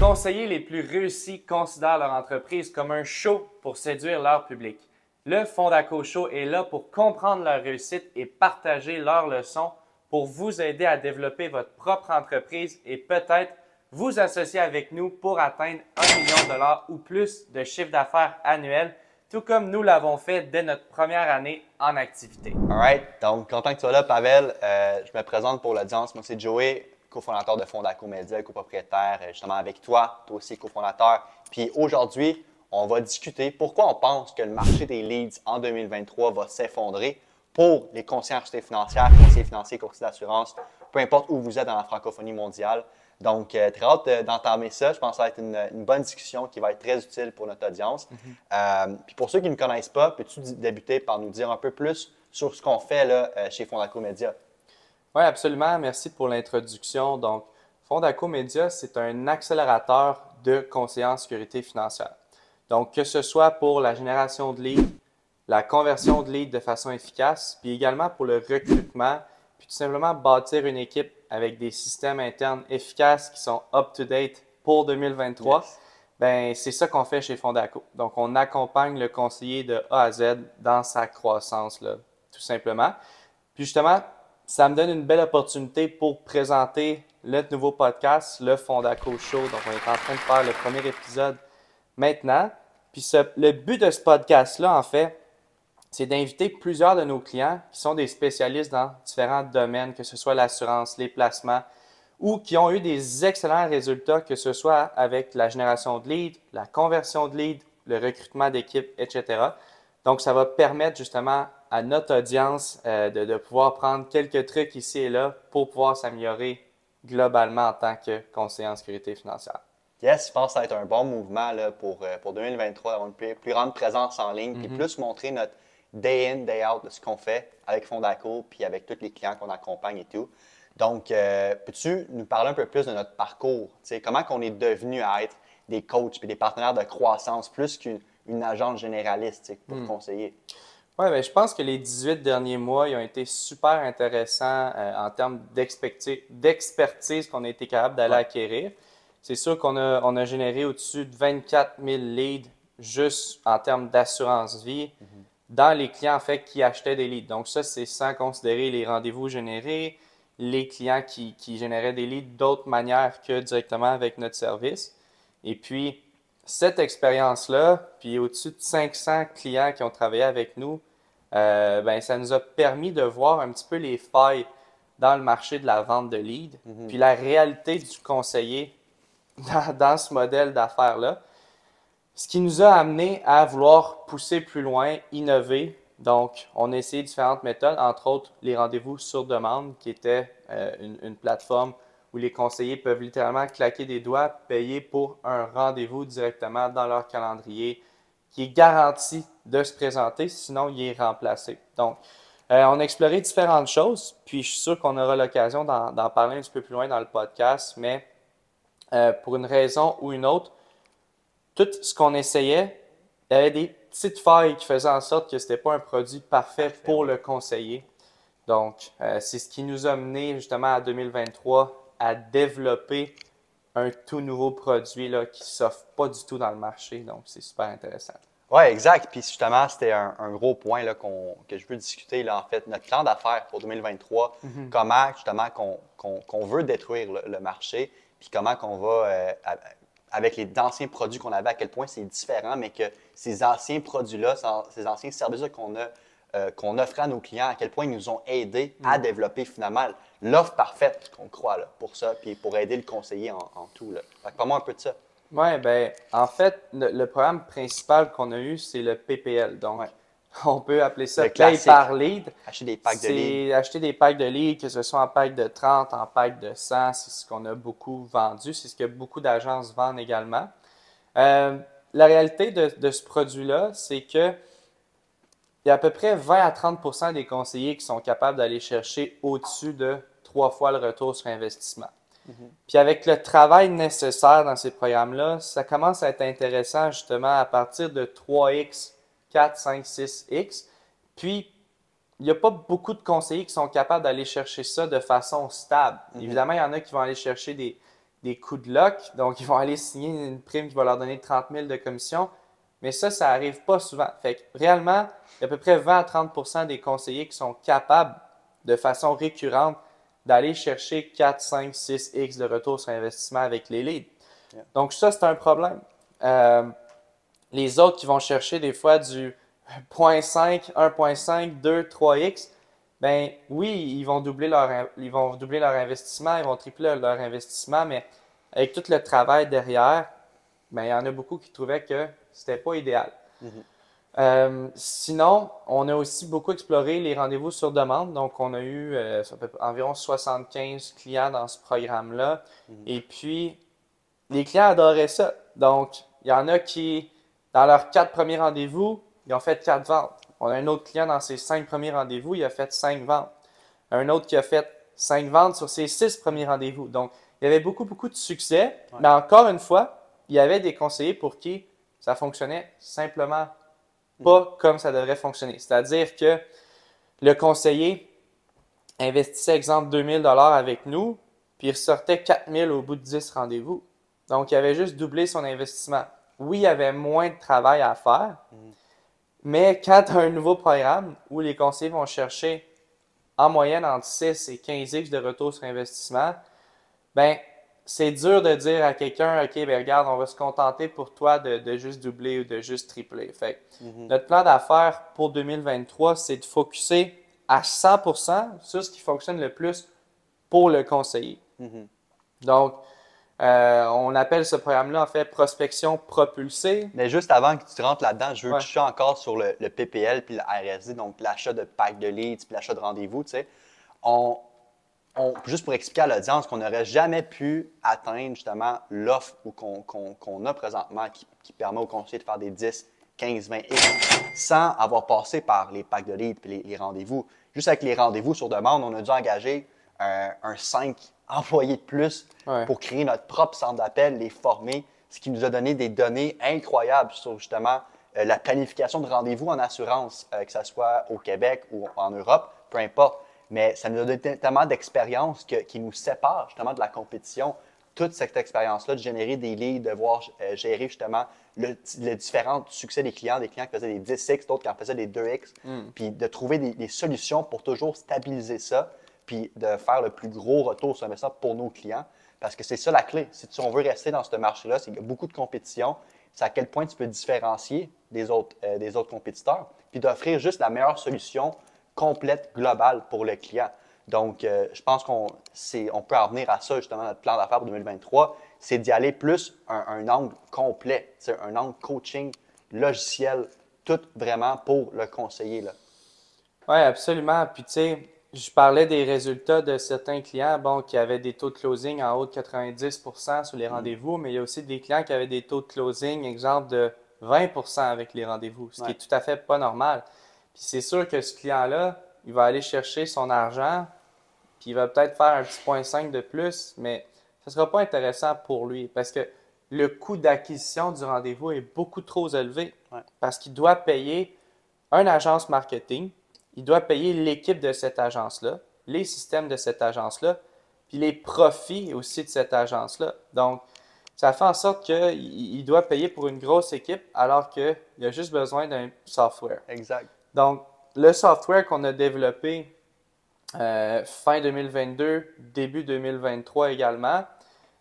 conseillers les plus réussis considèrent leur entreprise comme un show pour séduire leur public. Le Fondaco Show est là pour comprendre leur réussite et partager leurs leçons pour vous aider à développer votre propre entreprise et peut-être vous associer avec nous pour atteindre 1 million de dollars ou plus de chiffre d'affaires annuel, tout comme nous l'avons fait dès notre première année en activité. Alright, donc content que tu sois là, Pavel. Je me présente pour l'audience. Moi, c'est Joey, cofondateur de Fondaco Media, copropriétaire justement avec toi, toi aussi cofondateur. Puis aujourd'hui, on va discuter pourquoi on pense que le marché des leads en 2023 va s'effondrer pour les conseillers en sécurité financière, conseillers financiers, courtiers d'assurance, peu importe où vous êtes dans la francophonie mondiale. Donc, très hâte d'entamer ça. Je pense que ça va être une bonne discussion qui va être très utile pour notre audience. Puis pour ceux qui ne me connaissent pas, peux-tu débuter par nous dire un peu plus sur ce qu'on fait là, chez Fondaco Media? Oui, absolument. Merci pour l'introduction. Donc, Fondaco Media, c'est un accélérateur de conseillers en sécurité financière. Donc, que ce soit pour la génération de leads, la conversion de leads de façon efficace, puis également pour le recrutement, puis tout simplement bâtir une équipe avec des systèmes internes efficaces qui sont up-to-date pour 2023, Yes. ben, c'est ça qu'on fait chez Fondaco. Donc, on accompagne le conseiller de A à Z dans sa croissance, là, tout simplement. Puis justement, ça me donne une belle opportunité pour présenter le nouveau podcast, le Fondaco Show. Donc, on est en train de faire le premier épisode maintenant. Puis le but de ce podcast-là, en fait, c'est d'inviter plusieurs de nos clients qui sont des spécialistes dans différents domaines, que ce soit l'assurance, les placements, ou qui ont eu des excellents résultats, que ce soit avec la génération de leads, la conversion de leads, le recrutement d'équipes, etc. Donc, ça va permettre justement à notre audience de pouvoir prendre quelques trucs ici et là pour pouvoir s'améliorer globalement en tant que conseiller en sécurité financière. Yes, je pense que ça va être un bon mouvement là, pour 2023, d'avoir une plus grande présence en ligne, puis plus montrer notre day in, day out de ce qu'on fait avec Fondaco, puis avec tous les clients qu'on accompagne et tout. Donc, peux-tu nous parler un peu plus de notre parcours? Comment qu'on est devenu à être des coachs et des partenaires de croissance plus qu'une agence généraliste pour conseiller? Oui, bien, je pense que les 18 derniers mois, ils ont été super intéressants en termes d'expertise qu'on a été capable d'aller acquérir. C'est sûr qu'on a généré au-dessus de 24 000 leads juste en termes d'assurance vie dans les clients en fait qui achetaient des leads. Donc ça, c'est sans considérer les rendez-vous générés, les clients qui généraient des leads d'autres manières que directement avec notre service. Et puis, cette expérience-là, puis au-dessus de 500 clients qui ont travaillé avec nous, ben, ça nous a permis de voir un petit peu les failles dans le marché de la vente de leads, puis la réalité du conseiller dans ce modèle d'affaires-là. Ce qui nous a amené à vouloir pousser plus loin, innover. Donc, on a essayé différentes méthodes, entre autres les rendez-vous sur demande, qui était une plateforme où les conseillers peuvent littéralement claquer des doigts, payer pour un rendez-vous directement dans leur calendrier, qui est garanti de se présenter, sinon il est remplacé. Donc, on a exploré différentes choses, puis je suis sûr qu'on aura l'occasion d'en parler un petit peu plus loin dans le podcast, mais pour une raison ou une autre, tout ce qu'on essayait, il y avait des petites failles qui faisaient en sorte que ce n'était pas un produit parfait pour le conseiller. Donc, c'est ce qui nous a mené justement à 2023 à développer un tout nouveau produit là, qui ne s'offre pas du tout dans le marché. Donc, c'est super intéressant. Oui, exact. Puis justement, c'était un gros point là, que je veux discuter. Là, en fait, notre plan d'affaires pour 2023, comment justement qu'on veut détruire le marché, puis comment qu'on va, avec les anciens produits qu'on avait, à quel point c'est différent, mais que ces anciens produits-là, ces anciens services qu'on offrait à nos clients, à quel point ils nous ont aidés à développer finalement l'offre parfaite qu'on croit là, pour ça, puis pour aider le conseiller en tout. Là. Fait que parle-moi un peu de ça. Oui, bien, en fait, le programme principal qu'on a eu, c'est le PPL. Donc, on peut appeler ça Pay par lead. Acheter des packs de leads. C'est acheter des packs de leads, que ce soit en pack de 30, en pack de 100, c'est ce qu'on a beaucoup vendu. C'est ce que beaucoup d'agences vendent également. La réalité de ce produit-là, c'est que il y a à peu près 20 à 30 des conseillers qui sont capables d'aller chercher au-dessus de 3 fois le retour sur investissement. Puis avec le travail nécessaire dans ces programmes-là, ça commence à être intéressant justement à partir de 3x, 4, 5, 6x. Puis, il n'y a pas beaucoup de conseillers qui sont capables d'aller chercher ça de façon stable. Évidemment, il y en a qui vont aller chercher des des coups de luck. Donc, ils vont aller signer une prime qui va leur donner 30 000 de commission. Mais ça n'arrive pas souvent. Fait que réellement, il y a à peu près 20 à 30 des conseillers qui sont capables, de façon récurrente, d'aller chercher 4, 5, 6x de retour sur investissement avec les leads. Yeah. Donc, ça, c'est un problème. Les autres qui vont chercher des fois du 0.5, 1.5, 2, 3x, ben oui, ils vont doubler leur investissement, ils vont tripler leur investissement, mais avec tout le travail derrière, ben, il y en a beaucoup qui trouvaient que c'était pas idéal. Sinon, on a aussi beaucoup exploré les rendez-vous sur demande. Donc, on a eu environ 75 clients dans ce programme-là. Et puis, les clients adoraient ça. Donc, il y en a qui, dans leurs 4 premiers rendez-vous, ils ont fait 4 ventes. On a un autre client dans ses 5 premiers rendez-vous, il a fait 5 ventes. Un autre qui a fait 5 ventes sur ses 6 premiers rendez-vous. Donc, il y avait beaucoup, beaucoup de succès. Ouais. Mais encore une fois, il y avait des conseillers pour qui ça fonctionnait simplement pas comme ça devrait fonctionner. C'est-à-dire que le conseiller investissait, exemple, 2 000 avec nous, puis il ressortait 4 000 au bout de 10 rendez-vous. Donc, il avait juste doublé son investissement. Oui, il y avait moins de travail à faire, mais quand tu as un nouveau programme où les conseillers vont chercher en moyenne entre 6 et 15x de retour sur investissement, ben c'est dur de dire à quelqu'un, OK, ben regarde, on va se contenter pour toi de juste doubler ou de juste tripler. Fait que notre plan d'affaires pour 2023, c'est de focusser à 100% sur ce qui fonctionne le plus pour le conseiller. Donc, on appelle ce programme-là, en fait, prospection propulsée. Mais juste avant que tu rentres là-dedans, je veux toucher encore sur le PPL puis le RSD, donc l'achat de packs de leads puis l'achat de rendez-vous. Tu sais, juste pour expliquer à l'audience qu'on n'aurait jamais pu atteindre justement l'offre qu'on a présentement qui permet aux conseillers de faire des 10, 15, 20 X sans avoir passé par les packs de leads et les rendez-vous. Juste avec les rendez-vous sur demande, on a dû engager un 5 employés de plus pour créer notre propre centre d'appel, les former, ce qui nous a donné des données incroyables sur justement la planification de rendez-vous en assurance, que ce soit au Québec ou en Europe, peu importe. Mais ça nous a donné tellement d'expérience qui nous sépare justement de la compétition. Toute cette expérience-là de générer des leads, de voir gérer justement le différent succès des clients qui faisaient des 10x, d'autres qui en faisaient des 2x, puis de trouver des solutions pour toujours stabiliser ça, puis de faire le plus gros retour sur investissement pour nos clients. Parce que c'est ça la clé. Si on veut rester dans ce marché-là, c'est qu'il y a beaucoup de compétition. C'est à quel point tu peux différencier des autres compétiteurs, puis d'offrir juste la meilleure solution complète, globale pour le client. Donc, je pense qu'on peut en venir à ça, justement, notre plan d'affaires pour 2023, c'est d'y aller plus un angle complet, un angle coaching, logiciel, tout vraiment pour le conseiller. Oui, absolument. Puis, tu sais, je parlais des résultats de certains clients qui avaient des taux de closing en haut de 90% sur les rendez-vous, mais il y a aussi des clients qui avaient des taux de closing, exemple, de 20% avec les rendez-vous, ce qui est tout à fait pas normal. Puis c'est sûr que ce client-là, il va aller chercher son argent, puis il va peut-être faire un petit 0.5 de plus, mais ce ne sera pas intéressant pour lui parce que le coût d'acquisition du rendez-vous est beaucoup trop élevé parce qu'il doit payer une agence marketing, il doit payer l'équipe de cette agence-là, les systèmes de cette agence-là, puis les profits aussi de cette agence-là. Donc, ça fait en sorte qu'il doit payer pour une grosse équipe alors qu'il a juste besoin d'un software. Exact. Donc, le software qu'on a développé fin 2022, début 2023 également,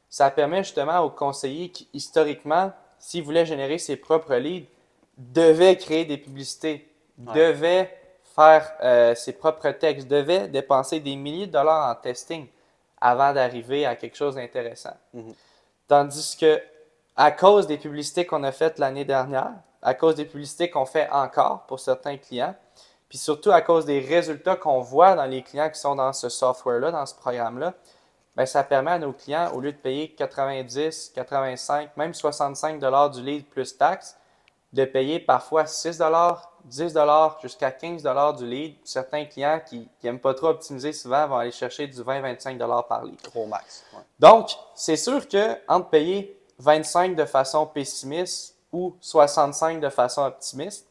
ça permet justement aux conseillers qui, historiquement, s'ils voulaient générer ses propres leads, devaient créer des publicités, devaient faire ses propres textes, devaient dépenser des milliers de dollars en testing avant d'arriver à quelque chose d'intéressant. Tandis que, à cause des publicités qu'on a faites l'année dernière, à cause des publicités qu'on fait encore pour certains clients, puis surtout à cause des résultats qu'on voit dans les clients qui sont dans ce software-là, dans ce programme-là, bien, ça permet à nos clients, au lieu de payer 90, 85, même 65 $ du lead plus taxes, de payer parfois 6 $, 10 $, jusqu'à 15 $ du lead. Certains clients qui n'aiment pas trop optimiser souvent vont aller chercher du 20-25 $ par lead. Gros max. Donc, c'est sûr qu'entre payer 25 de façon pessimiste ou 65 de façon optimiste,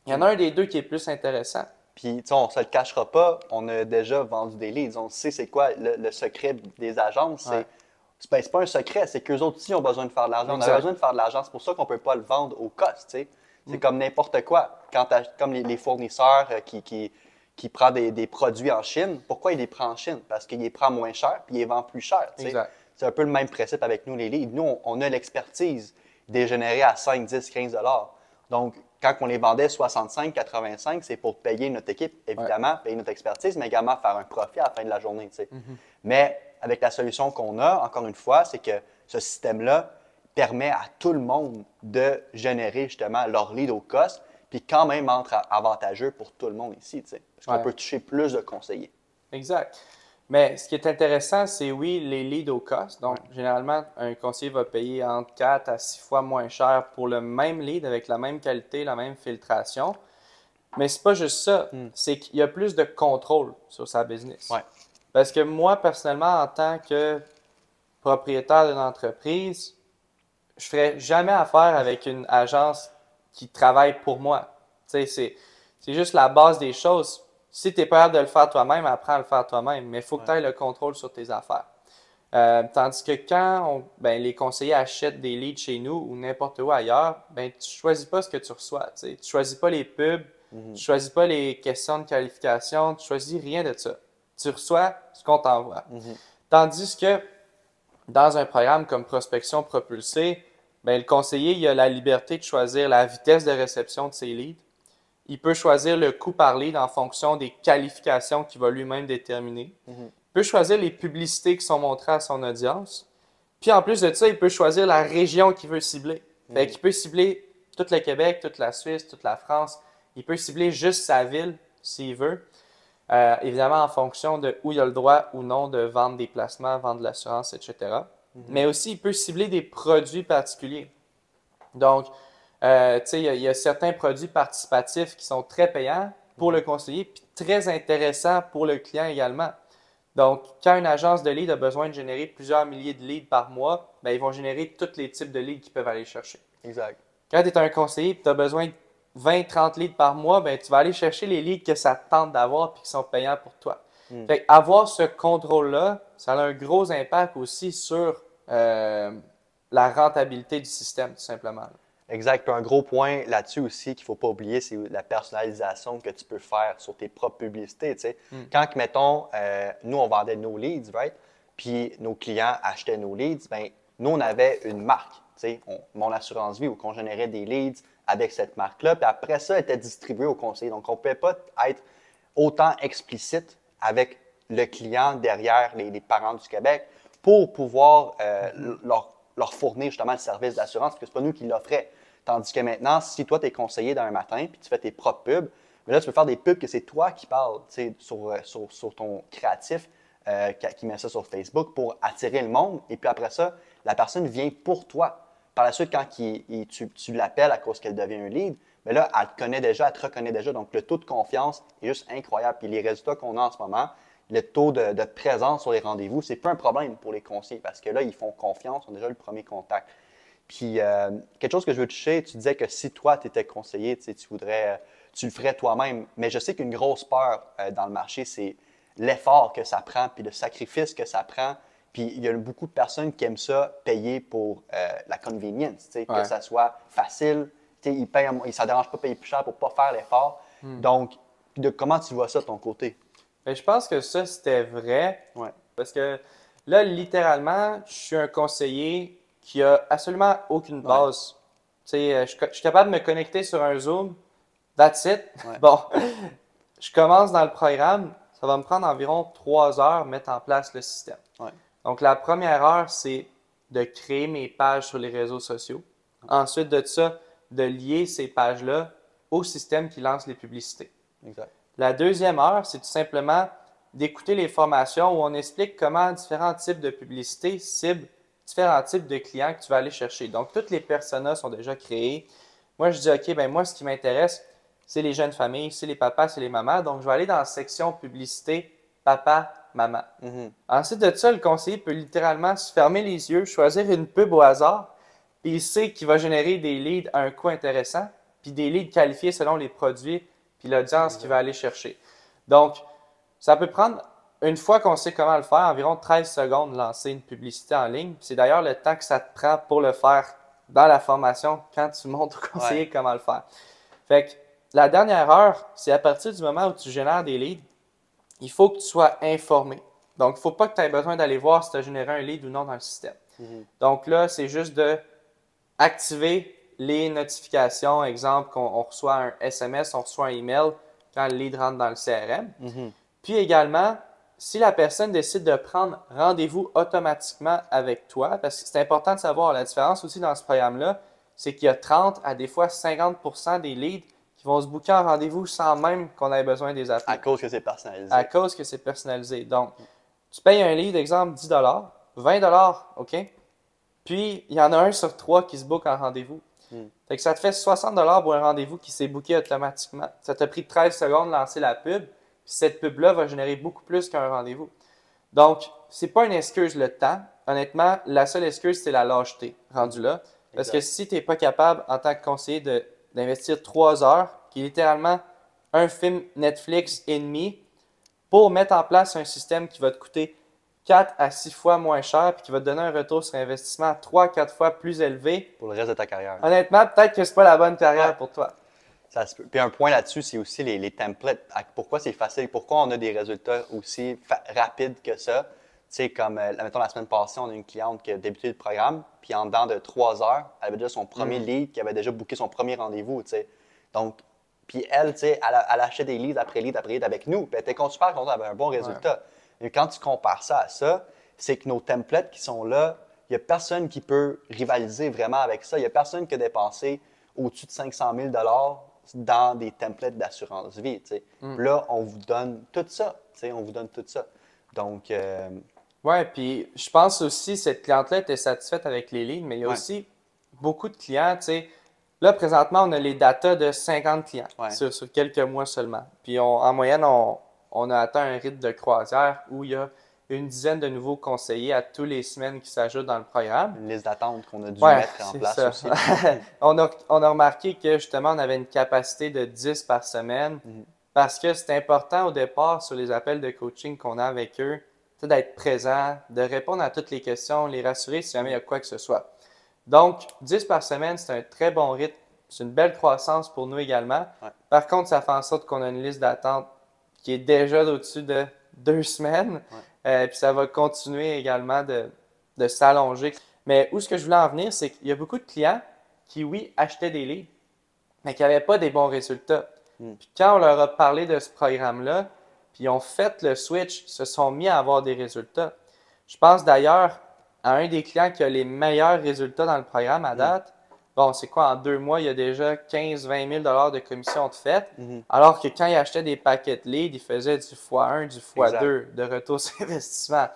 il y en a un des deux qui est plus intéressant. Puis, tu sais, on ne se le cachera pas, on a déjà vendu des leads. On sait c'est quoi le secret des agences. C'est Ben, c'est pas un secret, c'est qu'eux autres aussi ont besoin de faire de l'argent. On a Exact. besoin de faire de l'argent, c'est pour ça qu'on ne peut pas le vendre au cost, tu sais. C'est comme n'importe quoi. Comme les fournisseurs qui prennent des produits en Chine, pourquoi ils les prennent en Chine? Parce qu'ils les prennent moins cher puis ils les vendent plus cher, tu sais. Exact. C'est un peu le même principe avec nous, les leads. Nous, on a l'expertise de les générer à 5, 10, 15 $. Donc, quand on les vendait 65, 85, c'est pour payer notre équipe, évidemment, payer notre expertise, mais également faire un profit à la fin de la journée, tu sais. Mais avec la solution qu'on a, encore une fois, c'est que ce système-là permet à tout le monde de générer justement leur lead au cost, puis quand même entre avantageux pour tout le monde ici, tu sais, parce qu'on peut toucher plus de conseillers. Exact. Mais ce qui est intéressant, c'est oui, les leads au cost. Donc, généralement, un conseiller va payer entre 4 à 6 fois moins cher pour le même lead avec la même qualité, la même filtration. Mais c'est pas juste ça. C'est qu'il y a plus de contrôle sur sa business. Ouais. Parce que moi, personnellement, en tant que propriétaire d'une entreprise, je ferais jamais affaire avec une agence qui travaille pour moi. Tu sais, c'est juste la base des choses. Si tu es pas capable de le faire toi-même, apprends à le faire toi-même. Mais il faut que tu aies le contrôle sur tes affaires. Tandis que quand les conseillers achètent des leads chez nous ou n'importe où ailleurs, tu ne choisis pas ce que tu reçois. Tu ne choisis pas les pubs, tu ne choisis pas les questions de qualification, tu ne choisis rien de ça. Tu reçois ce qu'on t'envoie. Tandis que dans un programme comme Prospection Propulsée, le conseiller il a la liberté de choisir la vitesse de réception de ses leads. Il peut choisir le coût par lead en fonction des qualifications qu'il va lui-même déterminer. Il peut choisir les publicités qui sont montrées à son audience. Puis en plus de ça, il peut choisir la région qu'il veut cibler. Fait qu'il peut cibler tout le Québec, toute la Suisse, toute la France. Il peut cibler juste sa ville s'il veut. Évidemment, en fonction de où il a le droit ou non de vendre des placements, vendre de l'assurance, etc. Mais aussi, il peut cibler des produits particuliers. Donc, il y a certains produits participatifs qui sont très payants pour le conseiller, puis très intéressants pour le client également. Donc, quand une agence de leads a besoin de générer plusieurs milliers de leads par mois, ils vont générer tous les types de leads qu'ils peuvent aller chercher. Exact. Quand tu es un conseiller et tu as besoin de 20-30 leads par mois, tu vas aller chercher les leads que ça te tente d'avoir et qui sont payants pour toi. Fait avoir ce contrôle-là, ça a un gros impact aussi sur la rentabilité du système, tout simplement. Exact. Puis un gros point là-dessus aussi qu'il ne faut pas oublier, c'est la personnalisation que tu peux faire sur tes propres publicités. Tu sais. Quand, mettons, nous, on vendait nos leads, right? Puis nos clients achetaient nos leads, nous, on avait une marque, tu sais, Mon Assurance Vie, où on générait des leads avec cette marque-là. Puis après ça, elle était distribuée au conseiller. Donc, on ne pouvait pas être autant explicite avec le client derrière les parents du Québec pour pouvoir leur fournir justement le service d'assurance, parce que ce n'est pas nous qui l'offrait. Tandis que maintenant, si toi, tu es conseiller d'un matin puis tu fais tes propres pubs, mais là, tu peux faire des pubs que c'est toi qui parles sur ton créatif qui met ça sur Facebook pour attirer le monde. Et puis après ça, la personne vient pour toi. Par la suite, quand tu l'appelles à cause qu'elle devient un lead, mais là, elle te connaît déjà, elle te reconnaît déjà. Donc, le taux de confiance est juste incroyable. Puis les résultats qu'on a en ce moment, le taux de présence sur les rendez-vous, c'est pas un problème pour les conseillers parce que là, ils font confiance, ont déjà le premier contact. Puis, quelque chose que je veux toucher, tu disais que si toi, tu étais conseiller, tu le ferais toi-même. Mais je sais qu'une grosse peur dans le marché, c'est l'effort que ça prend, puis le sacrifice que ça prend. Puis, il y a beaucoup de personnes qui aiment ça payer pour la convenience, que ça soit facile. Ils ne ça ne dérange pas de payer plus cher pour ne pas faire l'effort. Donc, comment tu vois ça de ton côté? Je pense que ça, c'était vrai. Ouais. Parce que là, littéralement, je suis un conseiller qui a absolument aucune base. Je suis capable de me connecter sur un Zoom. That's it. Ouais. Bon, je commence dans le programme. Ça va me prendre environ 3 heures mettre en place le système. Ouais. Donc, la première heure, c'est de créer mes pages sur les réseaux sociaux. Ensuite de ça, de lier ces pages-là au système qui lance les publicités. Exact. La deuxième heure, c'est tout simplement d'écouter les formations où on explique comment différents types de publicités ciblent différents types de clients que tu vas aller chercher. Donc, toutes les personas sont déjà créées. Moi, je dis, OK, moi, ce qui m'intéresse, c'est les jeunes familles, c'est les papas, c'est les mamans. Donc, je vais aller dans la section publicité papa, maman. Ensuite de ça, le conseiller peut littéralement se fermer les yeux, choisir une pub au hasard, puis il sait qu'il va générer des leads à un coût intéressant, puis des leads qualifiés selon les produits puis l'audience qu'il va aller chercher. Donc, ça peut prendre une fois qu'on sait comment le faire, environ 13 secondes de lancer une publicité en ligne. C'est d'ailleurs le temps que ça te prend pour le faire dans la formation quand tu montres au conseiller comment le faire. Fait que la dernière heure, c'est à partir du moment où tu génères des leads, il faut que tu sois informé. Donc, il ne faut pas que tu aies besoin d'aller voir si tu as généré un lead ou non dans le système. Donc là, c'est juste de activer les notifications. Exemple, qu'on reçoit un SMS, on reçoit un email quand le lead rentre dans le CRM. Puis également, si la personne décide de prendre rendez-vous automatiquement avec toi, parce que c'est important de savoir la différence aussi dans ce programme-là, c'est qu'il y a 30 à des fois 50% des leads qui vont se booker en rendez-vous sans même qu'on ait besoin des appeler. À cause que c'est personnalisé. À cause que c'est personnalisé. Donc, tu payes un lead, exemple, 10 $, 20 OK? Puis, il y en a un sur 3 qui se book en rendez-vous. Fait que ça te fait 60 $ pour un rendez-vous qui s'est booké automatiquement. Ça t'a pris 13 secondes de lancer la pub. Puis cette pub-là va générer beaucoup plus qu'un rendez-vous. Donc, c'est pas une excuse le temps. Honnêtement, la seule excuse, c'est la lâcheté rendu là. Parce que si tu n'es pas capable, en tant que conseiller, d'investir 3 heures, qui est littéralement un film Netflix et demi, pour mettre en place un système qui va te coûter 4 à 6 fois moins cher puis qui va te donner un retour sur investissement 3 à 4 fois plus élevé. Pour le reste de ta carrière. Honnêtement, peut-être que ce n'est pas la bonne carrière pour toi. Ça se peut. Puis un point là-dessus, c'est aussi les templates. Pourquoi c'est facile? Pourquoi on a des résultats aussi rapides que ça? Tu sais, comme, mettons, la semaine passée, on a une cliente qui a débuté le programme, puis en dedans de 3 heures, elle avait déjà son premier lead, qui avait déjà booké son premier rendez-vous, tu sais. Donc, puis elle, tu sais, elle achetait des leads après lead après lead avec nous, puis elle était super contente, elle avait un bon résultat. Mais quand tu compares ça à ça, c'est que nos templates qui sont là, il n'y a personne qui peut rivaliser vraiment avec ça. Il n'y a personne qui a dépensé au-dessus de 500 000 dans des templates d'assurance vie. Là, on vous donne tout ça. On vous donne tout ça. Donc, oui, puis je pense aussi que cette cliente-là était satisfaite avec les leads, mais il y a aussi beaucoup de clients. Là, présentement, on a les datas de 50 clients sur quelques mois seulement. Puis en moyenne, on a atteint un rythme de croisière où il y a une dizaine de nouveaux conseillers à tous les semaines qui s'ajoutent dans le programme. Une liste d'attente qu'on a dû mettre en place aussi. on a remarqué que justement, on avait une capacité de 10 par semaine parce que c'est important au départ sur les appels de coaching qu'on a avec eux, d'être présent, de répondre à toutes les questions, les rassurer si jamais il y a quoi que ce soit. Donc, 10 par semaine, c'est un très bon rythme. C'est une belle croissance pour nous également. Par contre, ça fait en sorte qu'on a une liste d'attente qui est déjà au-dessus de 2 semaines. Puis ça va continuer également de s'allonger. Mais où ce que je voulais en venir, c'est qu'il y a beaucoup de clients qui, oui, achetaient des leads, mais qui n'avaient pas des bons résultats. Puis quand on leur a parlé de ce programme-là, puis ils ont fait le switch, ils se sont mis à avoir des résultats. Je pense d'ailleurs à un des clients qui a les meilleurs résultats dans le programme à date. Bon, c'est quoi, en 2 mois, il y a déjà 15-20 000 $ de commission de fait, alors que quand il achetait des paquets de leads, il faisait du x1, du x2 de retour sur investissement.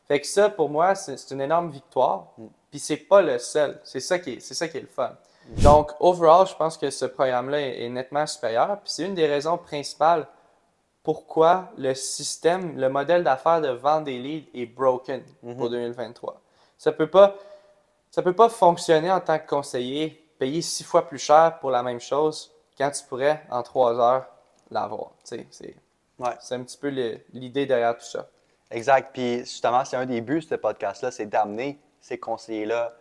Fait que ça, pour moi, c'est une énorme victoire. Puis c'est pas le seul. C'est ça qui est le fun. Donc, overall, je pense que ce programme-là est nettement supérieur. Puis c'est une des raisons principales pourquoi le système, le modèle d'affaires de vente des leads est broken pour 2023. Ça peut pas fonctionner en tant que conseiller, payer 6 fois plus cher pour la même chose quand tu pourrais, en 3 heures, l'avoir. C'est un petit peu l'idée derrière tout ça. Exact. Puis justement, c'est un des buts de ce podcast-là, c'est d'amener ces conseillers-là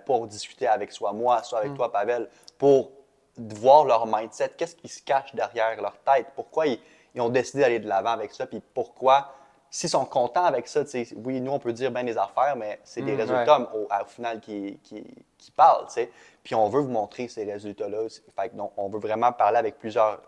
pour discuter avec soit moi, soit avec toi, Pavel, pour voir leur mindset, qu'est-ce qui se cache derrière leur tête, pourquoi ils ont décidé d'aller de l'avant avec ça, puis pourquoi, s'ils sont contents avec ça, oui, nous, on peut dire bien des affaires, mais c'est des résultats au final qui parlent, t'sais. Puis on veut vous montrer ces résultats-là. Fait que, donc, on veut vraiment parler avec plusieurs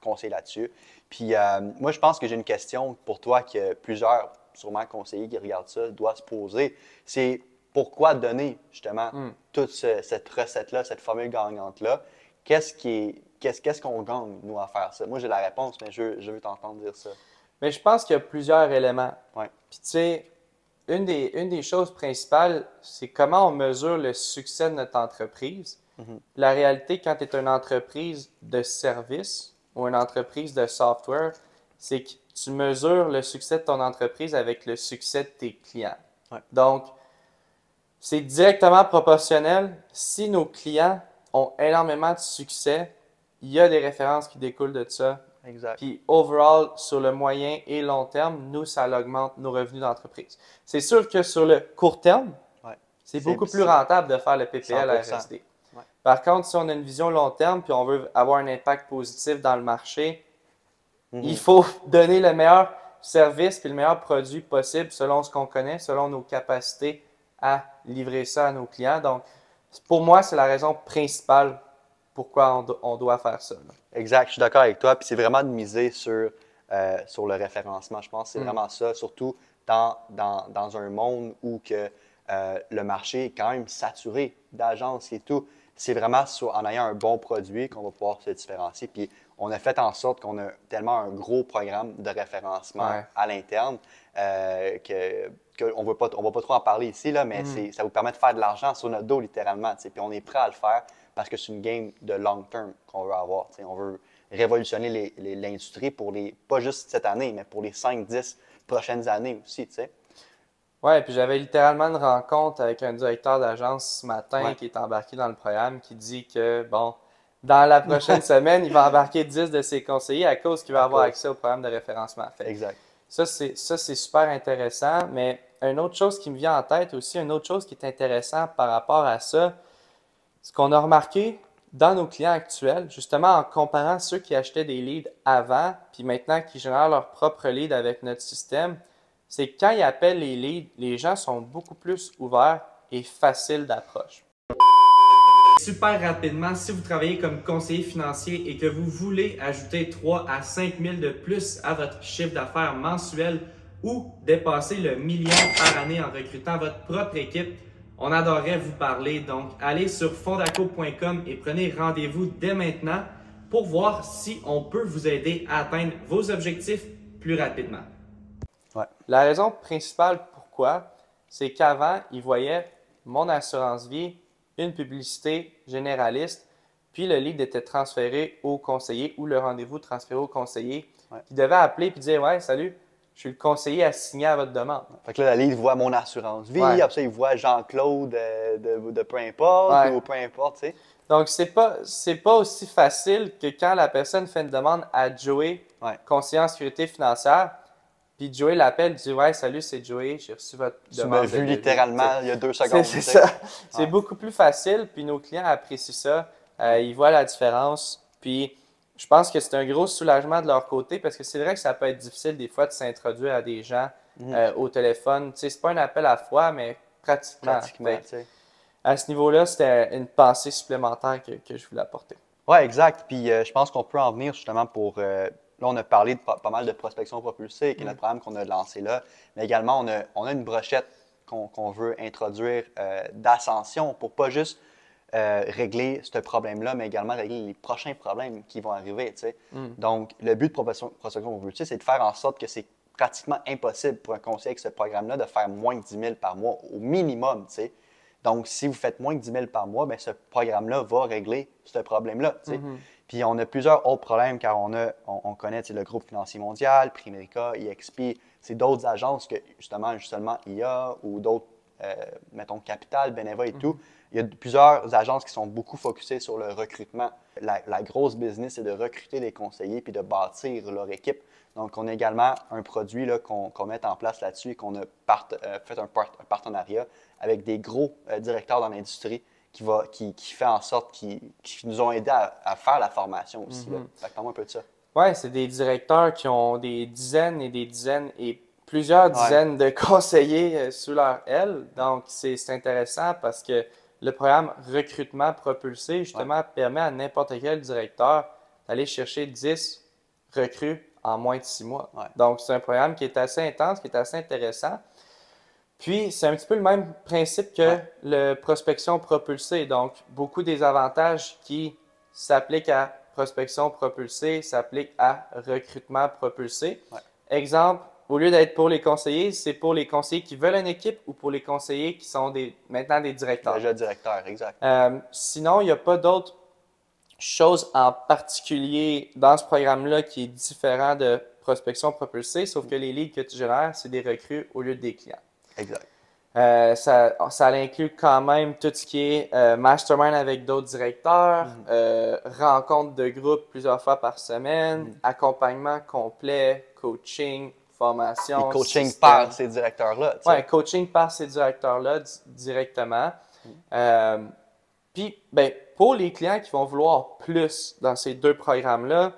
conseillers là-dessus. Puis moi, je pense que j'ai une question pour toi que plusieurs, sûrement conseillers qui regardent ça, doivent se poser. C'est pourquoi donner justement toute cette recette-là, cette formule gagnante-là? Qu'est-ce qu'on gagne, nous, à faire ça? Moi, j'ai la réponse, mais je veux t'entendre dire ça. Mais je pense qu'il y a plusieurs éléments. Puis tu sais, une des choses principales, c'est comment on mesure le succès de notre entreprise. La réalité, quand tu es une entreprise de service ou une entreprise de software, c'est que tu mesures le succès de ton entreprise avec le succès de tes clients. Donc, c'est directement proportionnel. Si nos clients ont énormément de succès, il y a des références qui découlent de ça. Exact. Puis, overall, sur le moyen et long terme, nous, ça augmente nos revenus d'entreprise. C'est sûr que sur le court terme, Ouais. c'est beaucoup plus rentable de faire le PPL à 100%. RSD. Ouais. Par contre, si on a une vision long terme puis on veut avoir un impact positif dans le marché, il faut donner le meilleur service puis le meilleur produit possible selon ce qu'on connaît, selon nos capacités à livrer ça à nos clients. Donc, pour moi, c'est la raison principale pourquoi on doit faire ça. Là. Exact, je suis d'accord avec toi. Puis c'est vraiment de miser sur le référencement. Je pense que c'est vraiment ça, surtout dans un monde où le marché est quand même saturé d'agences et tout. C'est vraiment en ayant un bon produit qu'on va pouvoir se différencier. Puis on a fait en sorte qu'on a tellement un gros programme de référencement à l'interne qu'on ne va pas trop en parler ici, là, mais ça vous permet de faire de l'argent sur notre dos littéralement. Puis on est prêt à le faire parce que c'est une game de long term qu'on veut avoir. On veut révolutionner l'industrie pour pas juste cette année, mais pour les 5-10 prochaines années aussi. Oui, puis j'avais littéralement une rencontre avec un directeur d'agence ce matin qui est embarqué dans le programme qui dit que, bon, dans la prochaine semaine, il va embarquer 10 de ses conseillers à cause qu'il va avoir accès au programme de référencement. Exact. Ça, c'est super intéressant, mais une autre chose qui me vient en tête aussi, une autre chose qui est intéressante par rapport à ça, ce qu'on a remarqué dans nos clients actuels, justement en comparant ceux qui achetaient des leads avant, puis maintenant qui génèrent leur propre lead avec notre système, c'est que quand ils appellent les leads, les gens sont beaucoup plus ouverts et faciles d'approche. Super rapidement, si vous travaillez comme conseiller financier et que vous voulez ajouter 3 à 5 000 de plus à votre chiffre d'affaires mensuel ou dépasser le million par année en recrutant votre propre équipe, on adorerait vous parler. Donc, allez sur fondaco.com et prenez rendez-vous dès maintenant pour voir si on peut vous aider à atteindre vos objectifs plus rapidement. Ouais. La raison principale pourquoi, c'est qu'avant, ils voyaient mon assurance vie, une publicité généraliste, puis le lead était transféré au conseiller ou le rendez-vous transféré au conseiller qui devait appeler et dire « Ouais, salut, je suis le conseiller assigné à votre demande. » Fait que là, la lead voit mon assurance vie, après ça, il voit Jean-Claude de peu importe ou peu importe, tu sais. Donc, c'est pas aussi facile que quand la personne fait une demande à Joey, conseiller en sécurité financière, puis Joey l'appelle et dit « Ouais, salut, c'est Joey, j'ai reçu votre demande. » Tu m'as vu littéralement il y a 2 secondes. C'est ça. C'est beaucoup plus facile, puis nos clients apprécient ça. Ils voient la différence. Puis, je pense que c'est un gros soulagement de leur côté parce que c'est vrai que ça peut être difficile des fois de s'introduire à des gens au téléphone. Tu sais, c'est pas un appel à froid, mais pratiquement. À ce niveau-là, c'était une pensée supplémentaire que je voulais apporter. Oui, exact. Puis je pense qu'on peut en venir justement pour. Là, on a parlé de pas mal de prospection propulsée, qui est notre programme qu'on a lancé là. Mais également, on a une brochette qu'on veut introduire d'ascension pour pas juste régler ce problème-là, mais également régler les prochains problèmes qui vont arriver. Donc, le but de prospection propulsée, c'est de faire en sorte que c'est pratiquement impossible pour un conseiller avec ce programme-là de faire moins de 10 000 par mois au minimum. Donc, si vous faites moins de 10 000 par mois, bien, ce programme-là va régler ce problème-là. Puis, on a plusieurs autres problèmes car on connaît le groupe financier mondial, Primerica, EXP. C'est d'autres agences que, justement IA ou d'autres, mettons, Capital, Beneva et tout. Il y a plusieurs agences qui sont beaucoup focusées sur le recrutement. La grosse business, c'est de recruter des conseillers puis de bâtir leur équipe. Donc, on a également un produit qu'on met en place là-dessus et qu'on a fait un partenariat avec des gros directeurs dans l'industrie qui fait en sorte qui nous ont aidés à faire la formation aussi. Parle-moi un peu de ça. Oui, c'est des directeurs qui ont des dizaines et des dizaines et plusieurs dizaines de conseillers sous leur aile. Donc, c'est intéressant parce que le programme recrutement propulsé, justement, permet à n'importe quel directeur d'aller chercher 10 recrues en moins de 6 mois. Donc, c'est un programme qui est assez intense, qui est assez intéressant. Puis, c'est un petit peu le même principe que le prospection propulsée. Donc, beaucoup des avantages qui s'appliquent à prospection propulsée s'appliquent à recrutement propulsé. Exemple, au lieu d'être pour les conseillers, c'est pour les conseillers qui veulent une équipe ou pour les conseillers qui sont maintenant des directeurs. Déjà directeurs, exact. Sinon, il n'y a pas d'autres choses en particulier dans ce programme-là qui est différent de prospection propulsée, sauf que les leads que tu génères, c'est des recrues au lieu des clients. Exact. Ça inclut quand même tout ce qui est mastermind avec d'autres directeurs, rencontres de groupe plusieurs fois par semaine, accompagnement complet, coaching, formation, Puis coaching système. par ces directeurs-là. Ouais, coaching par ces directeurs-là directement. Puis, ben, pour les clients qui vont vouloir plus dans ces deux programmes-là,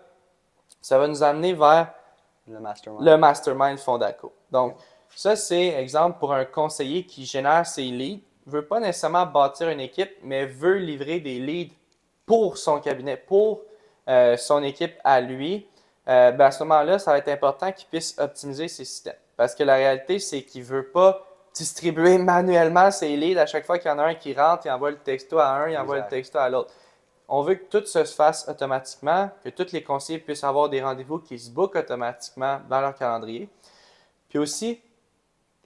ça va nous amener vers le mastermind Fondaco. Donc, ça, c'est exemple pour un conseiller qui génère ses leads, ne veut pas nécessairement bâtir une équipe, mais veut livrer des leads pour son cabinet, pour son équipe à lui. Ben à ce moment-là, ça va être important qu'il puisse optimiser ses systèmes. Parce que la réalité, c'est qu'il ne veut pas distribuer manuellement ses leads. À chaque fois qu'il y en a un qui rentre, il envoie le texto à un, il envoie le texto à l'autre. On veut que tout se fasse automatiquement, que tous les conseillers puissent avoir des rendez-vous qui se bookent automatiquement dans leur calendrier. Puis aussi,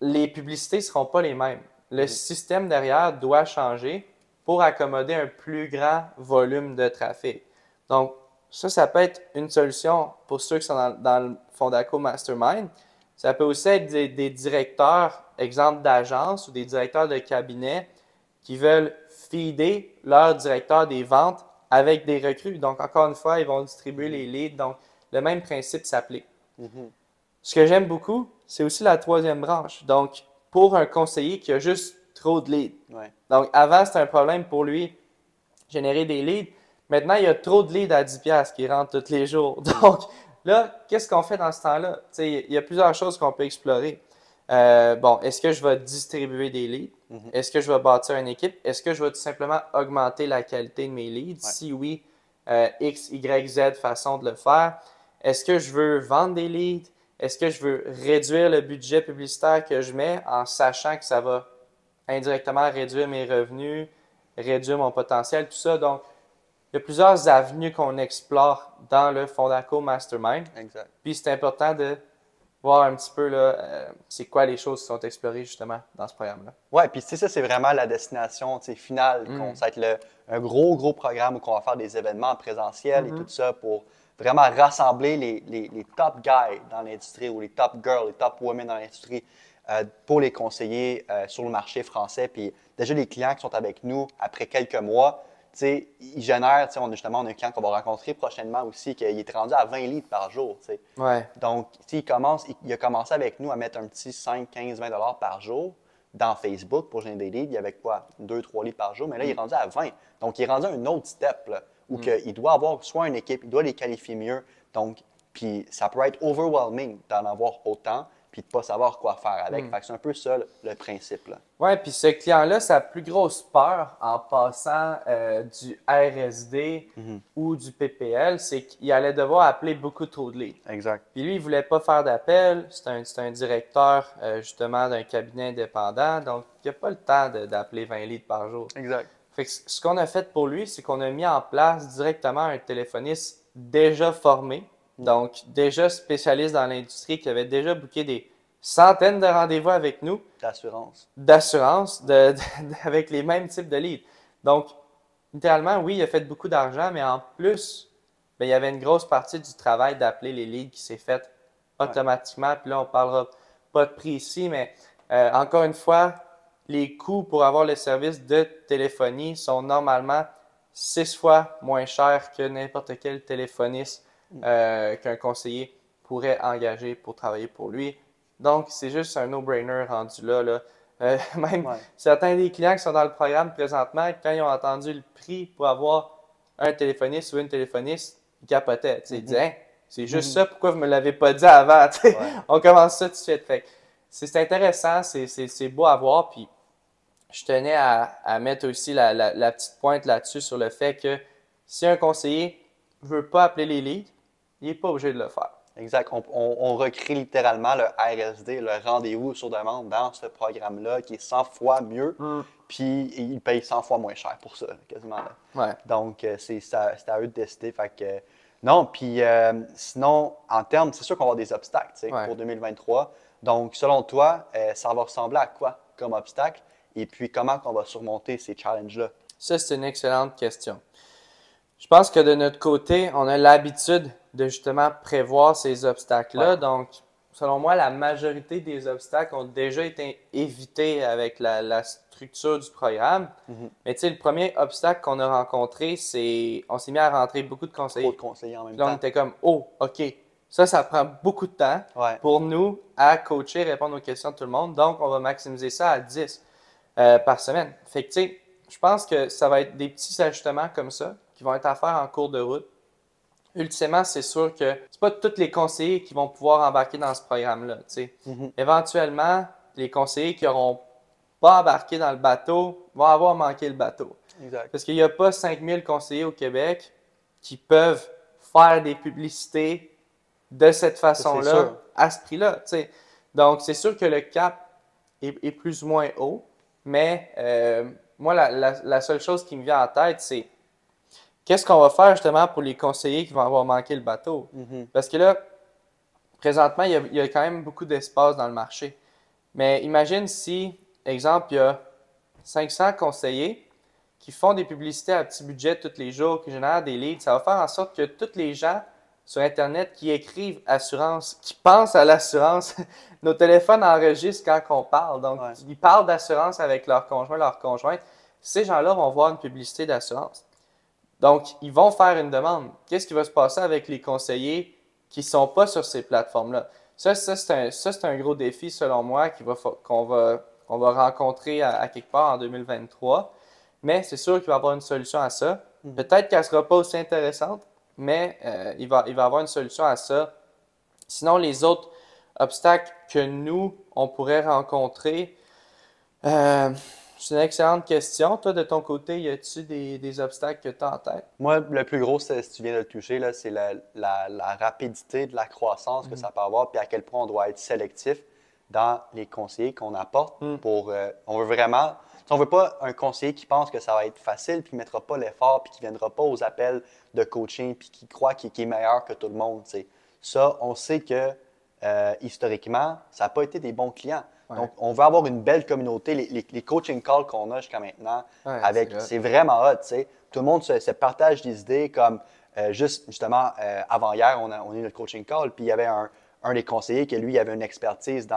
les publicités ne seront pas les mêmes. Le système derrière doit changer pour accommoder un plus grand volume de trafic. Donc, ça peut être une solution pour ceux qui sont dans le Fondaco Mastermind. Ça peut aussi être des directeurs, exemple d'agence ou des directeurs de cabinet qui veulent feeder leur directeur des ventes avec des recrues. Donc, encore une fois, ils vont distribuer les leads. Donc, le même principe s'applique. Ce que j'aime beaucoup, c'est aussi la troisième branche. Donc, pour un conseiller qui a juste trop de leads. Donc, avant, c'était un problème pour lui, générer des leads. Maintenant, il y a trop de leads à 10$ qui rentrent tous les jours. Donc, là, qu'est-ce qu'on fait dans ce temps-là? Il y a plusieurs choses qu'on peut explorer. Bon, est-ce que je vais distribuer des leads? Est-ce que je vais bâtir une équipe? Est-ce que je vais tout simplement augmenter la qualité de mes leads? Si oui, X, Y, Z façon de le faire. Est-ce que je veux vendre des leads? Est-ce que je veux réduire le budget publicitaire que je mets en sachant que ça va indirectement réduire mes revenus, réduire mon potentiel, tout ça? Donc, il y a plusieurs avenues qu'on explore dans le Fondaco Mastermind. Exact. Puis c'est important de voir un petit peu là, c'est quoi les choses qui sont explorées justement dans ce programme-là. Oui, puis ça, c'est vraiment la destination finale. Ça va être un gros programme où on va faire des événements en présentiel et tout ça pour vraiment rassembler les top guys dans l'industrie ou les top girls, les top women dans l'industrie pour les conseiller sur le marché français. Puis déjà, les clients qui sont avec nous après quelques mois, ils génèrent, on a un client qu'on va rencontrer prochainement aussi, qui est rendu à 20 leads par jour. Ouais. Donc, il a commencé avec nous à mettre un petit 5, 15, 20 $ par jour dans Facebook pour générer des leads. Il y avait quoi? 2, 3 leads par jour, mais là, il est rendu à 20. Donc, il est rendu à un autre step là, où il doit avoir soit une équipe, il doit les qualifier mieux. Donc, puis ça peut être overwhelming d'en avoir autant puis de ne pas savoir quoi faire avec. Fait que c'est un peu ça le principe. Oui, puis ce client-là, sa plus grosse peur en passant du RSD ou du PPL, c'est qu'il allait devoir appeler beaucoup trop de leads. Exact. Puis lui, il ne voulait pas faire d'appel. C'est un directeur justement d'un cabinet indépendant, donc il n'a pas le temps d'appeler 20 leads par jour. Exact. Fait que ce qu'on a fait pour lui, c'est qu'on a mis en place directement un téléphoniste déjà formé, donc déjà spécialiste dans l'industrie, qui avait déjà booké des centaines de rendez-vous avec nous. D'assurance, avec les mêmes types de leads. Donc, littéralement, oui, il a fait beaucoup d'argent, mais en plus, ben, il y avait une grosse partie du travail d'appeler les leads qui s'est fait automatiquement. Puis là, on ne parlera pas de prix ici, mais encore une fois, les coûts pour avoir le service de téléphonie sont normalement 6 fois moins chers que n'importe quel téléphoniste qu'un conseiller pourrait engager pour travailler pour lui. Donc, c'est juste un no-brainer rendu là. Certains des clients qui sont dans le programme présentement, quand ils ont entendu le prix pour avoir un téléphoniste ou une téléphoniste, ils capotaient. Ils disaient hey, c'est juste ça, pourquoi vous ne me l'avez pas dit avant? On commence ça tout de suite. Fait c'est intéressant, c'est beau à voir. Puis, je tenais à mettre aussi la petite pointe là-dessus sur le fait que si un conseiller ne veut pas appeler les leads, il n'est pas obligé de le faire. Exact. On recrée littéralement le RSD, le rendez-vous sur demande dans ce programme-là qui est 100 fois mieux, puis il paye 100 fois moins cher pour ça, quasiment. Ouais. Donc, c'est à eux de décider. Fait que, non, puis sinon, en termes, c'est sûr qu'on va avoir des obstacles pour 2023. Donc, selon toi, ça va ressembler à quoi comme obstacle? Et puis, comment on va surmonter ces challenges-là? Ça, c'est une excellente question. Je pense que de notre côté, on a l'habitude de justement prévoir ces obstacles-là. Donc, selon moi, la majorité des obstacles ont déjà été évités avec la structure du programme. Mais tu sais, le premier obstacle qu'on a rencontré, c'est on s'est mis à rentrer beaucoup de Trop conseillers. de conseillers en même Puis là, on temps. était comme, oh, OK, ça prend beaucoup de temps Ouais. pour nous à coacher, répondre aux questions de tout le monde. Donc, on va maximiser ça à 10 par semaine. Fait que tu sais, je pense que ça va être des petits ajustements comme ça qui vont être à faire en cours de route. Ultimement, c'est sûr que c'est pas tous les conseillers qui vont pouvoir embarquer dans ce programme-là. Tu sais. Éventuellement, les conseillers qui n'auront pas embarqué dans le bateau vont avoir manqué le bateau. Exact. Parce qu'il n'y a pas 5000 conseillers au Québec qui peuvent faire des publicités de cette façon-là, à ce prix-là. Tu sais. Donc, c'est sûr que le cap est plus ou moins haut, mais moi, la seule chose qui me vient en tête, c'est qu'est-ce qu'on va faire justement pour les conseillers qui vont avoir manqué le bateau? Parce que là, présentement, il y a quand même beaucoup d'espace dans le marché. Mais imagine si, exemple, il y a 500 conseillers qui font des publicités à petit budget tous les jours, qui génèrent des leads. Ça va faire en sorte que tous les gens sur Internet qui écrivent assurance, qui pensent à l'assurance, nos téléphones enregistrent quand on parle. Donc, ils parlent d'assurance avec leur conjoint, leur conjointe. Ces gens-là vont voir une publicité d'assurance. Donc, ils vont faire une demande. Qu'est-ce qui va se passer avec les conseillers qui ne sont pas sur ces plateformes-là? Ça c'est un gros défi, selon moi, qu'on va rencontrer à quelque part en 2023. Mais c'est sûr qu'il va y avoir une solution à ça. Peut-être qu'elle ne sera pas aussi intéressante, mais il va y avoir une solution à ça. Sinon, les autres obstacles que nous, on pourrait rencontrer, c'est une excellente question. Toi, de ton côté, y a-t-il des obstacles que tu as en tête? Moi, le plus gros, si tu viens de le toucher, là, c'est la rapidité de la croissance que ça peut avoir, puis à quel point on doit être sélectif dans les conseillers qu'on apporte. On veut vraiment. On ne veut pas un conseiller qui pense que ça va être facile, puis qui ne mettra pas l'effort, puis qui ne viendra pas aux appels de coaching, puis qui croit qu'il est meilleur que tout le monde. T'sais. Ça, on sait que historiquement, ça n'a pas été des bons clients. Donc, on veut avoir une belle communauté. Les coaching calls qu'on a jusqu'à maintenant, c'est vraiment hot. T'sais. Tout le monde se partage des idées comme justement, avant hier, on a eu notre coaching call, puis il y avait un des conseillers qui, lui, avait une expertise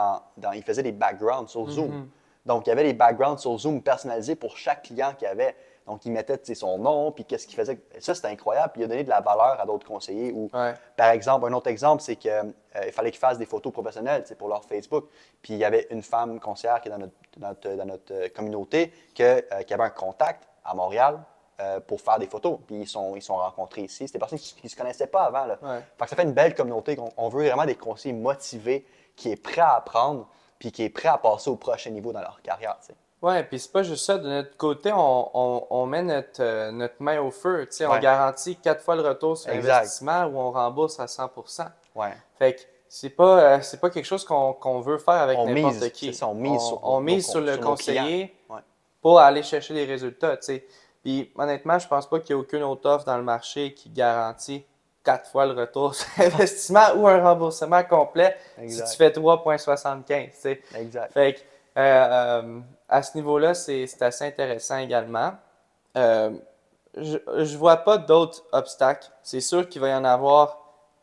il faisait des backgrounds sur Zoom. Donc, il y avait des backgrounds sur Zoom personnalisés pour chaque client qu'il y avait. Donc, il mettait son nom, puis qu'est-ce qu'il faisait. Ça, c'était incroyable. Puis, il a donné de la valeur à d'autres conseillers. Par exemple, un autre exemple, c'est qu'il fallait qu'ils fassent des photos professionnelles pour leur Facebook. Puis, il y avait une femme conseillère qui est dans notre communauté qui avait un contact à Montréal pour faire des photos. Puis, ils sont rencontrés ici. C'était des personnes qui ne se connaissaient pas avant. Là. Fait que ça fait une belle communauté. On veut vraiment des conseillers motivés, qui est prêt à apprendre, puis qui est prêt à passer au prochain niveau dans leur carrière. T'sais. Oui, puis c'est pas juste ça. De notre côté, on met notre main au feu. On garantit 4 fois le retour sur l'investissement ou on rembourse à 100%. Fait que c'est pas quelque chose qu'on veut faire avec n'importe qui. On mise sur le conseiller pour aller chercher les résultats. T'sais. Puis honnêtement, je pense pas qu'il y ait aucune autre offre dans le marché qui garantit 4 fois le retour sur investissement ou un remboursement complet si tu fais 3,75. Exact. Fait que, à ce niveau-là, c'est assez intéressant également. Je vois pas d'autres obstacles. C'est sûr qu'il va y en avoir,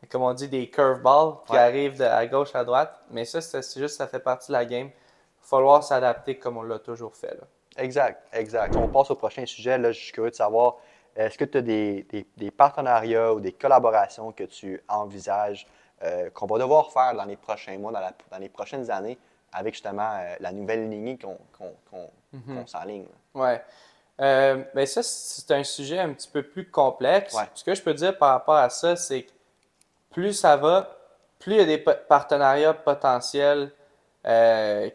comme on dit, des curveballs qui arrivent à gauche, à droite. Mais ça, c'est juste ça fait partie de la game. Il va falloir s'adapter comme on l'a toujours fait. Là. Exact. On passe au prochain sujet. Là, je suis curieux de savoir, est-ce que tu as des partenariats ou des collaborations que tu envisages qu'on va devoir faire dans les prochains mois, dans les prochaines années, avec justement la nouvelle lignée qu'on s'enligne? Oui. Ben ça, c'est un sujet un petit peu plus complexe. Ce que je peux dire par rapport à ça, c'est que plus ça va, plus il y a des partenariats potentiels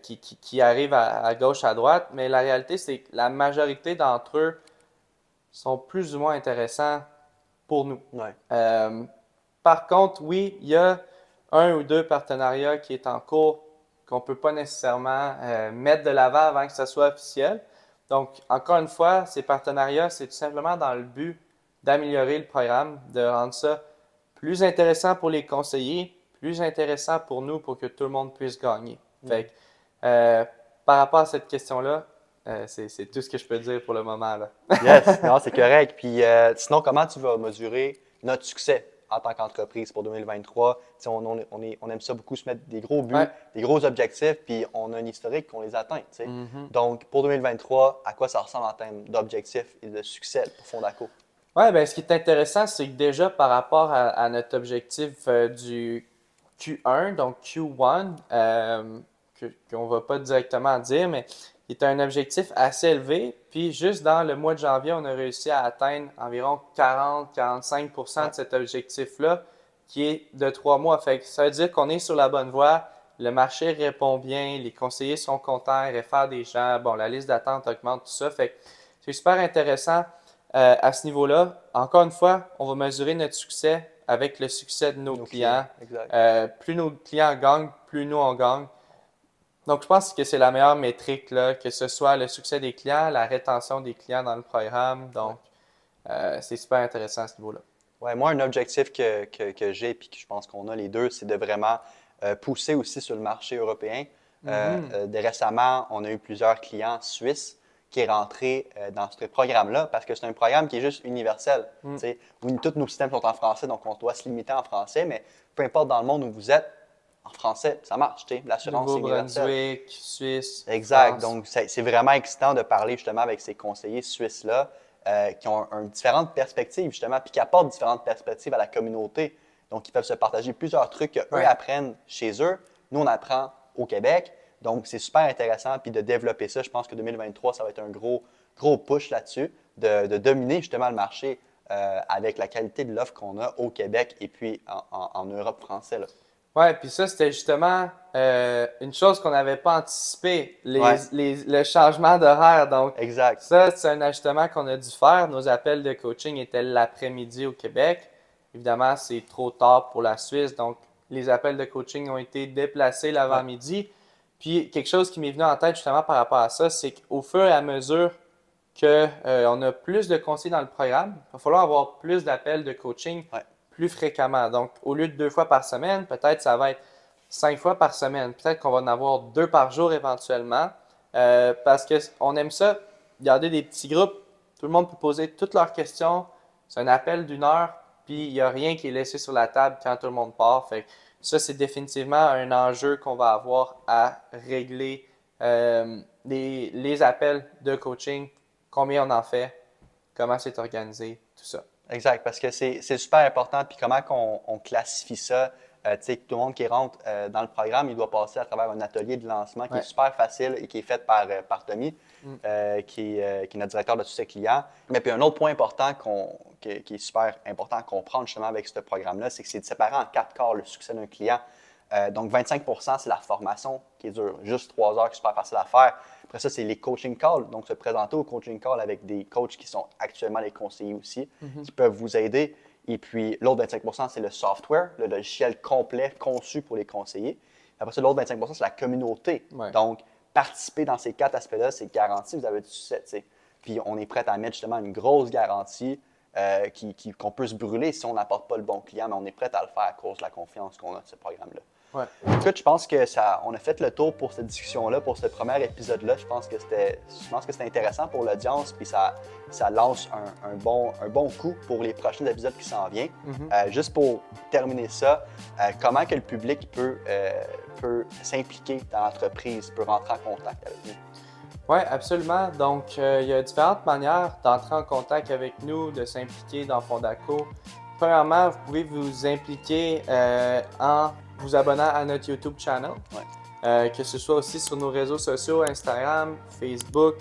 qui arrivent à gauche, à droite. Mais la réalité, c'est que la majorité d'entre eux sont plus ou moins intéressants pour nous. Par contre, oui, il y a 1 ou 2 partenariats qui est en cours qu'on ne peut pas nécessairement mettre de l'avant avant que ça soit officiel. Donc, encore une fois, ces partenariats, c'est tout simplement dans le but d'améliorer le programme, de rendre ça plus intéressant pour les conseillers, plus intéressant pour nous pour que tout le monde puisse gagner. Fait que, par rapport à cette question-là, c'est tout ce que je peux dire pour le moment. Là. Yes, non, c'est correct. Puis sinon, comment tu vas mesurer notre succès en tant qu'entreprise pour 2023, on aime ça beaucoup se mettre des gros buts, Ouais. des gros objectifs, puis on a un historique qu'on les atteint. Mhm. Donc, pour 2023, à quoi ça ressemble en termes d'objectifs et de succès pour Fondaco? Ouais, ben, ce qui est intéressant, c'est que déjà par rapport à notre objectif du Q1, donc Q1, qu'on ne va pas directement dire, mais qui est un objectif assez élevé. Puis juste dans le mois de janvier, on a réussi à atteindre environ 40-45% Ouais. de cet objectif-là, qui est de 3 mois. Fait que ça veut dire qu'on est sur la bonne voie. Le marché répond bien, les conseillers sont contents, ils réfèrent des gens, bon, la liste d'attente augmente, tout ça. Fait que c'est super intéressant à ce niveau-là. Encore une fois, on va mesurer notre succès avec le succès de nos clients. Exact. Plus nos clients gagnent, plus nous on gagne. Donc, je pense que c'est la meilleure métrique, là, que ce soit le succès des clients, la rétention des clients dans le programme. Donc, c'est super intéressant à ce niveau-là. Ouais, moi, un objectif que j'ai et que je pense qu'on a les deux, c'est de vraiment pousser aussi sur le marché européen. Récemment, on a eu plusieurs clients suisses qui est rentré dans ce programme-là parce que c'est un programme qui est juste universel. Oui, tous nos systèmes sont en français, donc on doit se limiter en français, mais peu importe dans le monde où vous êtes, en français, ça marche. L'assurance, c'est universel. Nouveau-Brunswick, Suisse, Exact. France. Donc, c'est vraiment excitant de parler justement avec ces conseillers suisses-là qui ont différentes perspectives, justement, puis qui apportent différentes perspectives à la communauté. Donc, ils peuvent se partager plusieurs trucs qu'eux Ouais. apprennent chez eux. Nous, on apprend au Québec. Donc, c'est super intéressant. Puis de développer ça, je pense que 2023, ça va être un gros push là-dessus, de dominer justement le marché avec la qualité de l'offre qu'on a au Québec et puis en Europe français. Là. Ouais, puis ça, c'était justement une chose qu'on n'avait pas anticipé, le changement d'horaire. Donc, Exact. ça, c'est un ajustement qu'on a dû faire. Nos appels de coaching étaient l'après-midi au Québec. Évidemment, c'est trop tard pour la Suisse, donc les appels de coaching ont été déplacés l'avant-midi. Puis, quelque chose qui m'est venu en tête justement par rapport à ça, c'est qu'au fur et à mesure qu'on a plus de conseillers dans le programme, il va falloir avoir plus d'appels de coaching plus fréquemment. Donc, au lieu de 2 fois par semaine, peut-être ça va être 5 fois par semaine. Peut-être qu'on va en avoir 2 par jour éventuellement. Parce qu'on aime ça, garder des petits groupes. Tout le monde peut poser toutes leurs questions. C'est un appel d'1 heure, puis il n'y a rien qui est laissé sur la table quand tout le monde part. Fait que ça, c'est définitivement un enjeu qu'on va avoir à régler. Les appels de coaching, combien on en fait, comment c'est organisé, tout ça. Exact, parce que c'est super important. Puis comment on classifie ça? Tu sais, tout le monde qui rentre dans le programme, il doit passer à travers un atelier de lancement qui est super facile et qui est fait par Tommy, qui est notre directeur de tous ses clients. Mais puis un autre point important qui est super important à comprendre justement avec ce programme-là, c'est que c'est de séparer en 4 quarts le succès d'un client. Donc 25 %, c'est la formation qui dure juste 3 heures, qui est super facile à faire. Après ça, c'est les coaching calls. Donc, se présenter au coaching call avec des coachs qui sont actuellement les conseillers aussi, qui peuvent vous aider. Et puis, l'autre 25 %, c'est le software, le logiciel complet conçu pour les conseillers. Après ça, l'autre 25 %, c'est la communauté. Ouais. Donc, participer dans ces 4 aspects-là, c'est garanti, vous avez du succès. T'sais. Puis, on est prêt à mettre justement une grosse garantie qu'on peut se brûler si on n'apporte pas le bon client, mais on est prêt à le faire à cause de la confiance qu'on a de ce programme-là. Ouais. Écoute, je pense que on a fait le tour pour cette discussion-là, pour ce premier épisode-là. Je pense que c'était intéressant pour l'audience, puis ça lance un bon coup pour les prochains épisodes qui s'en viennent. Juste pour terminer ça, comment que le public peut s'impliquer dans l'entreprise, peut rentrer en contact avec nous? Oui, absolument. Donc, il y a différentes manières d'entrer en contact avec nous, de s'impliquer dans Fondaco. Premièrement, vous pouvez vous impliquer en vous abonnant à notre YouTube channel, que ce soit aussi sur nos réseaux sociaux, Instagram, Facebook,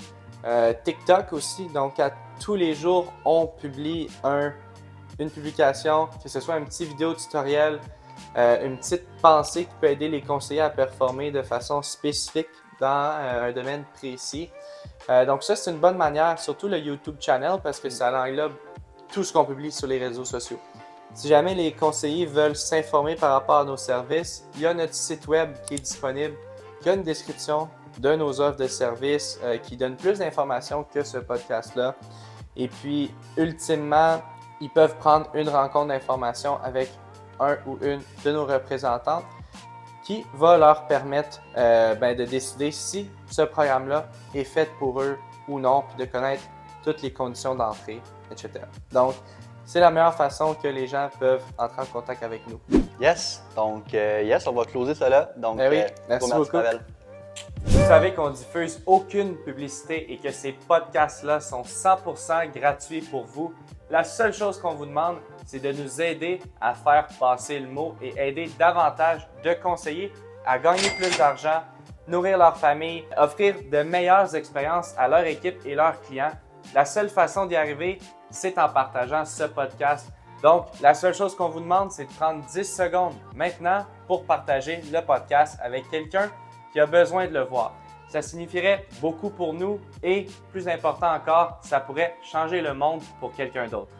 TikTok aussi. Donc, à tous les jours, on publie une publication, que ce soit une petite vidéo tutoriel, une petite pensée qui peut aider les conseillers à performer de façon spécifique dans un domaine précis. Donc ça, c'est une bonne manière, surtout le YouTube channel, parce que ça englobe tout ce qu'on publie sur les réseaux sociaux. Si jamais les conseillers veulent s'informer par rapport à nos services, il y a notre site web qui est disponible, qui a une description de nos offres de services qui donne plus d'informations que ce podcast-là. Et puis, ultimement, ils peuvent prendre une rencontre d'information avec un ou une de nos représentantes qui va leur permettre de décider si ce programme-là est fait pour eux ou non, puis de connaître toutes les conditions d'entrée, etc. Donc, c'est la meilleure façon que les gens peuvent entrer en contact avec nous. Yes. Donc, yes, on va closer ça là. Donc, Ben oui, merci beaucoup. Pavel. Vous savez qu'on diffuse aucune publicité et que ces podcasts-là sont 100% gratuits pour vous. La seule chose qu'on vous demande, c'est de nous aider à faire passer le mot et aider davantage de conseillers à gagner plus d'argent, nourrir leur famille, offrir de meilleures expériences à leur équipe et leurs clients. La seule façon d'y arriver, c'est en partageant ce podcast. Donc, la seule chose qu'on vous demande, c'est de prendre 10 secondes maintenant pour partager le podcast avec quelqu'un qui a besoin de le voir. Ça signifierait beaucoup pour nous et, plus important encore, ça pourrait changer le monde pour quelqu'un d'autre.